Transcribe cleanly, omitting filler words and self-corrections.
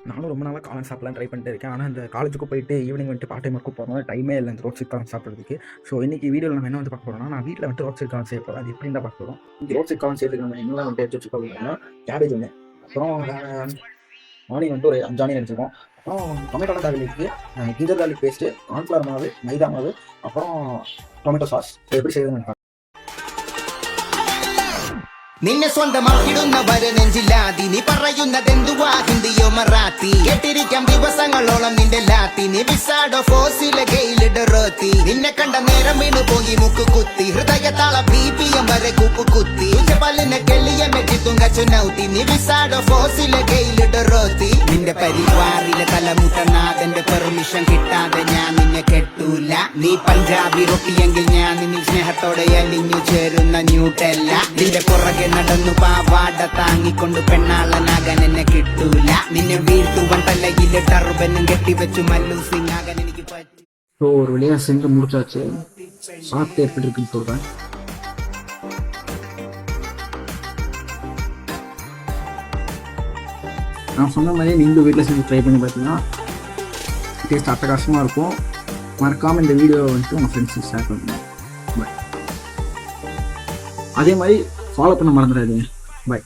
நானும் ரொம்ப நாளாக காளான் சாப்பிடலாம் ட்ரை பண்ணிட்டு இருக்கேன். ஆனால் இந்த காலேஜுக்கு போயிட்டு ஈவினிங் வந்துட்டு பார்ட் டைம் ஒர்க்கு போகிறோம், டைமே இல்லை இந்த ரோட் சைட் காளான் சாப்பிட்றதுக்கு. ஸோ இன்றைக்கி வீடியோவில் நம்ம என்ன வந்து பார்க்க போகிறோம்னா, நான் வீட்டில் வந்துட்டு ரோட் சைட் காளான் செய்ய போகிறோம். அது எப்படின்னு தான் பார்க்க போகிறோம். இந்த ரோட் சைட் காளான் செய்யறதுக்கு நம்ம என்னெல்லாம் வந்துட்டு எடுத்து வச்சுக்கோங்கன்னா, கேபேஜ் ஒன்று, அப்புறம் ஆனியன் வந்துட்டு ஒரு 5 ஆனியன் எடுத்துருக்கோம், அப்புறம் டொமேட்டோ தேவைக்கு கிஞ்சர் கார்லிக் பேஸ்ட்டு, கார்ன்ஃப்ளவர் மாவு, மைதா மாவு, அப்புறம் டொமேட்டோ சாஸ். எப்படி செய்யறதுன்னு നിന്നെ സ്വന്തമാക്കിടുന്നവരെ നെഞ്ചില്ലാതി നീ പറയുന്നതെന്തുവാ ഹിന്ദിയോ മറാത്തി കേട്ടിരിക്കാം ദിവസങ്ങളോളം നിന്റെ ലാത്തി നീ വിസാഡോ ഫോസിലെ ഗെയിലിടറോത്തി നിന്നെ കണ്ട നേരം വീണു പോയി മുക്ക് കുത്തി ഹൃദയത്താള BPM വരെ കൂപ്പ് കുത്തി പല്ലിനെ കെള്ളിയ മെറ്റി തുങ്കച്ചുനൗത്തി നീ വിസാഡോ ഫോസിലെ ഗെയിലിടറോത്തി നിന്റെ പരിവാറിലെ തലമുട്ടനാഥന്റെ പെർമിഷൻ കിട്ടാതെ ഞാൻ നിന്നെ കെട്ടൂല നീ പഞ്ചാബി റൊട്ടിയെങ്കിൽ ഞാൻ നിന്നിൽ സ്നേഹത്തോടെ അലിഞ്ഞു ചേരുന്ന ന്യൂട്ടല്ല നിന്റെ പുറകെ നടന്നു പാവാട താങ്ങിക്കൊണ്ട് പെണ്ണാളനാകാൻ എന്നെ കിട്ടൂല നിന്നെ വീഴ്ത്തുവൻ തലയിലെ ടർബനും കെട്ടിവെച്ചു മല്ലു സിംഗ് ആകാൻ എനിക്ക് പറ്റും. ஸோ ஒரு வழியாக செஞ்சு முடிச்சாச்சு. சாப்பிட்டு எப்படி இருக்குன்னு சொல்கிறேன். நான் சொன்ன மாதிரியே நீங்களும் வீட்டில் செஞ்சு ட்ரை பண்ணி பார்த்தீங்கன்னா டேஸ்ட் அட்டகாசமாக இருக்கும். மறக்காமல் இந்த வீடியோவை வந்துட்டு உங்கள் ஃப்ரெண்ட்ஸுக்கு ஷேர் பண்ணுங்கள். பாய். அதே மாதிரி ஃபாலோ பண்ண மறந்துடாதீங்க. பாய்.